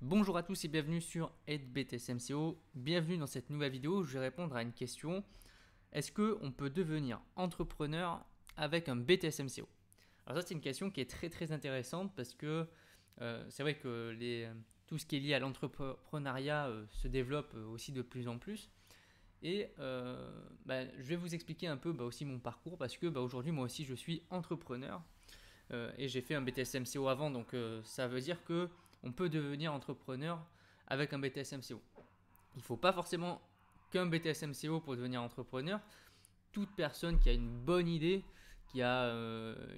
Bonjour à tous et bienvenue sur AidBTS MCO. Bienvenue dans cette nouvelle vidéo où je vais répondre à une question. Est-ce qu'on peut devenir entrepreneur avec un BTS MCO? Alors ça c'est une question qui est très intéressante parce que c'est vrai que tout ce qui est lié à l'entrepreneuriat se développe aussi de plus en plus. Et je vais vous expliquer un peu aussi mon parcours parce que aujourd'hui moi aussi je suis entrepreneur. Et j'ai fait un BTS MCO avant, donc ça veut dire que on peut devenir entrepreneur avec un BTS MCO. Il ne faut pas forcément qu'un BTS MCO pour devenir entrepreneur. Toute personne qui a une bonne idée, qui a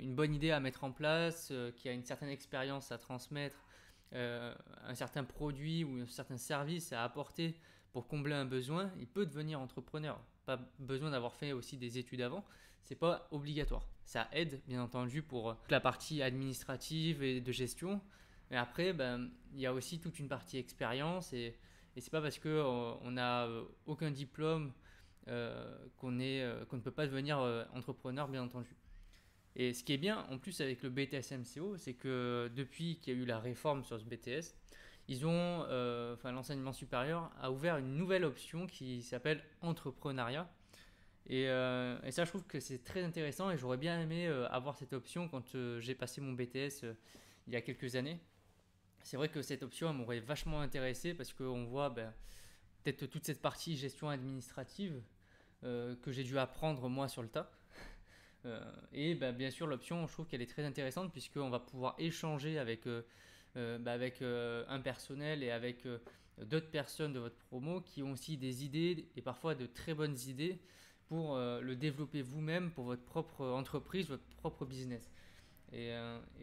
une bonne idée à mettre en place, qui a une certaine expérience à transmettre, un certain produit ou un certain service à apporter pour combler un besoin, il peut devenir entrepreneur. Pas besoin d'avoir fait aussi des études avant, c'est pas obligatoire. Ça aide bien entendu pour la partie administrative et de gestion, mais après il y a aussi toute une partie expérience et c'est pas parce que on n'a aucun diplôme qu'on ne peut pas devenir entrepreneur bien entendu. Et ce qui est bien en plus avec le BTS MCO, c'est que depuis qu'il y a eu la réforme sur ce BTS, l'enseignement supérieur a ouvert une nouvelle option qui s'appelle entrepreneuriat. Et ça, je trouve que c'est très intéressant et j'aurais bien aimé avoir cette option quand j'ai passé mon BTS il y a quelques années. C'est vrai que cette option m'aurait vachement intéressé parce qu'on voit peut-être toute cette partie gestion administrative que j'ai dû apprendre moi sur le tas. Bien sûr, l'option, je trouve qu'elle est très intéressante puisqu'on va pouvoir échanger avec un personnel et avec d'autres personnes de votre promo qui ont aussi des idées et parfois de très bonnes idées pour le développer vous-même pour votre propre entreprise, votre propre business. Et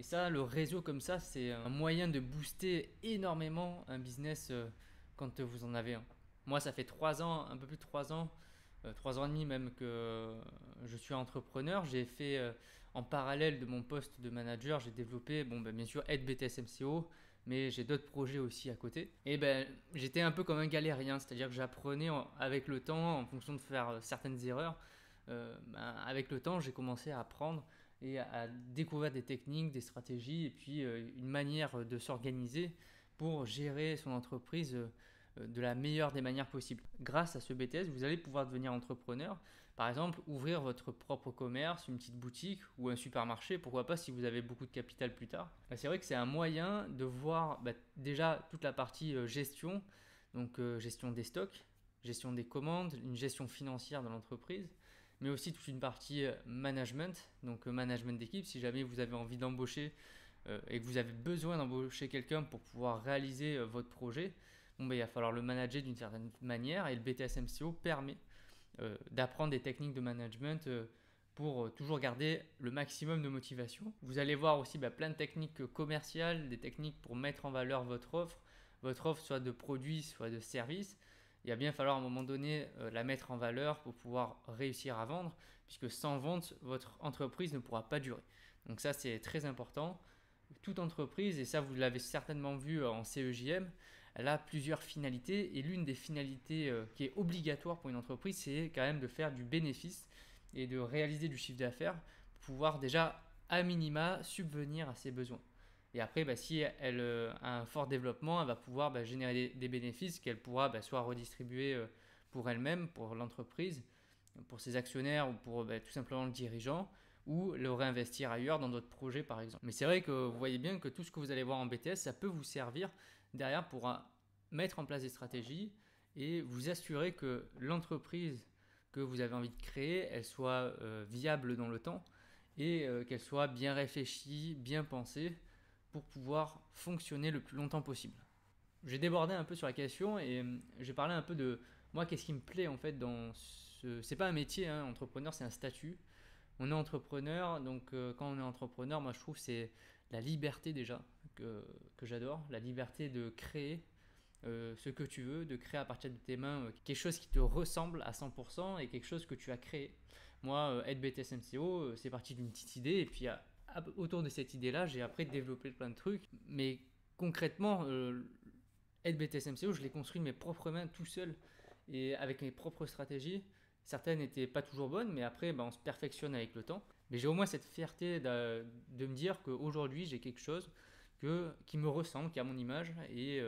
ça, le réseau comme ça, c'est un moyen de booster énormément un business quand vous en avez un. Moi, ça fait 3 ans, un peu plus de 3 ans, 3 ans et demi même que je suis entrepreneur. J'ai fait en parallèle de mon poste de manager, j'ai développé, bien sûr, Aide BTS MCO, mais j'ai d'autres projets aussi à côté. J'étais un peu comme un galérien, c'est-à-dire que j'apprenais avec le temps, en fonction de faire certaines erreurs. Avec le temps, j'ai commencé à apprendre et à découvrir des techniques, des stratégies et puis une manière de s'organiser pour gérer son entreprise de la meilleure des manières possibles. Grâce à ce BTS, vous allez pouvoir devenir entrepreneur. Par exemple, ouvrir votre propre commerce, une petite boutique ou un supermarché, pourquoi pas si vous avez beaucoup de capital plus tard. C'est vrai que c'est un moyen de voir déjà toute la partie gestion, donc gestion des stocks, gestion des commandes, une gestion financière de l'entreprise, mais aussi toute une partie management, donc management d'équipe. Si jamais vous avez envie d'embaucher et que vous avez besoin d'embaucher quelqu'un pour pouvoir réaliser votre projet, il va falloir le manager d'une certaine manière et le BTS MCO permet d'apprendre des techniques de management pour toujours garder le maximum de motivation. Vous allez voir aussi plein de techniques commerciales, des techniques pour mettre en valeur votre offre soit de produits, soit de services. Il va bien falloir à un moment donné la mettre en valeur pour pouvoir réussir à vendre, puisque sans vente, votre entreprise ne pourra pas durer. Donc ça, c'est très important. Toute entreprise, et ça vous l'avez certainement vu en CEJM, elle a plusieurs finalités et l'une des finalités qui est obligatoire pour une entreprise, c'est quand même de faire du bénéfice et de réaliser du chiffre d'affaires pour pouvoir déjà à minima subvenir à ses besoins. Et après, si elle a un fort développement, elle va pouvoir générer des bénéfices qu'elle pourra soit redistribuer pour elle-même, pour l'entreprise, pour ses actionnaires ou pour tout simplement le dirigeant, ou le réinvestir ailleurs dans d'autres projets par exemple. Mais c'est vrai que vous voyez bien que tout ce que vous allez voir en BTS, ça peut vous servir derrière pour mettre en place des stratégies et vous assurer que l'entreprise que vous avez envie de créer, elle soit viable dans le temps et qu'elle soit bien réfléchie, bien pensée pour pouvoir fonctionner le plus longtemps possible. J'ai débordé un peu sur la question et j'ai parlé un peu de moi, qu'est-ce qui me plaît en fait dans ce... C'est pas un métier, hein, entrepreneur, c'est un statut. On est entrepreneur, donc quand on est entrepreneur, moi je trouve que c'est la liberté déjà que j'adore, la liberté de créer ce que tu veux, de créer à partir de tes mains quelque chose qui te ressemble à 100% et quelque chose que tu as créé. Moi, Aide BTS MCO, c'est parti d'une petite idée et puis autour de cette idée-là, j'ai après développé plein de trucs. Mais concrètement, Aide BTS MCO, je l'ai construit de mes propres mains tout seul et avec mes propres stratégies. Certaines n'étaient pas toujours bonnes, mais après, on se perfectionne avec le temps. Mais j'ai au moins cette fierté de me dire qu'aujourd'hui, j'ai quelque chose qui me ressemble, qui a mon image et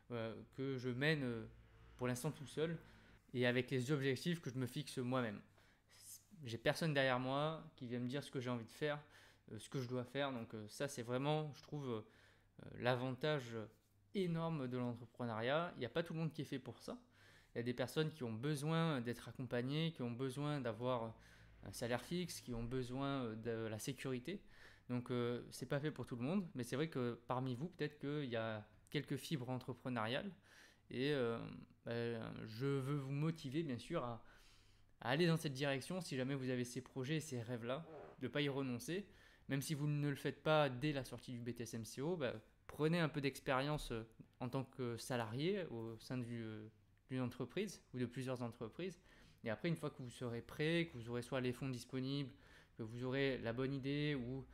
que je mène pour l'instant tout seul et avec les objectifs que je me fixe moi-même. J'ai personne derrière moi qui vient me dire ce que j'ai envie de faire, ce que je dois faire. Donc ça, c'est vraiment, je trouve, l'avantage énorme de l'entrepreneuriat. Il n'y a pas tout le monde qui est fait pour ça. Il y a des personnes qui ont besoin d'être accompagnées, qui ont besoin d'avoir un salaire fixe, qui ont besoin de la sécurité. Donc c'est pas fait pour tout le monde, mais c'est vrai que parmi vous, peut-être qu'il y a quelques fibres entrepreneuriales et je veux vous motiver bien sûr à aller dans cette direction si jamais vous avez ces projets et ces rêves-là, de ne pas y renoncer. Même si vous ne le faites pas dès la sortie du BTS MCO, prenez un peu d'expérience en tant que salarié au sein d'une entreprise ou de plusieurs entreprises. Et après, une fois que vous serez prêt, que vous aurez soit les fonds disponibles, que vous aurez la bonne idée ou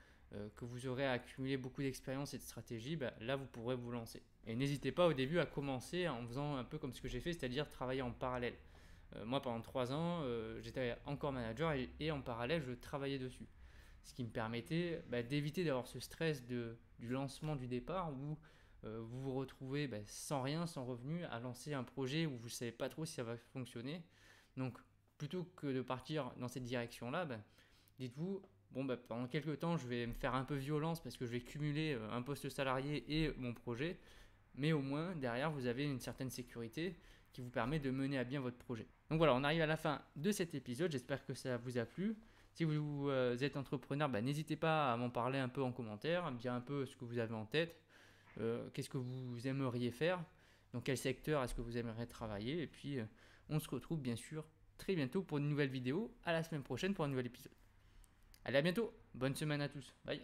que vous aurez accumulé beaucoup d'expérience et de stratégie, là vous pourrez vous lancer. Et n'hésitez pas au début à commencer en faisant un peu comme ce que j'ai fait, c'est-à-dire travailler en parallèle. Moi pendant 3 ans, j'étais encore manager et en parallèle je travaillais dessus. Ce qui me permettait d'éviter d'avoir ce stress du lancement du départ où vous vous retrouvez sans rien, sans revenu, à lancer un projet où vous ne savez pas trop si ça va fonctionner. Donc plutôt que de partir dans cette direction-là, dites-vous, pendant quelques temps, je vais me faire un peu violence parce que je vais cumuler un poste salarié et mon projet. Mais au moins, derrière, vous avez une certaine sécurité qui vous permet de mener à bien votre projet. Donc voilà, on arrive à la fin de cet épisode. J'espère que ça vous a plu. Si vous êtes entrepreneur, n'hésitez pas à m'en parler un peu en commentaire, à me dire un peu ce que vous avez en tête, qu'est-ce que vous aimeriez faire, dans quel secteur est-ce que vous aimeriez travailler. Et puis, on se retrouve bien sûr très bientôt pour une nouvelle vidéo. À la semaine prochaine pour un nouvel épisode. Allez, à bientôt. Bonne semaine à tous. Bye.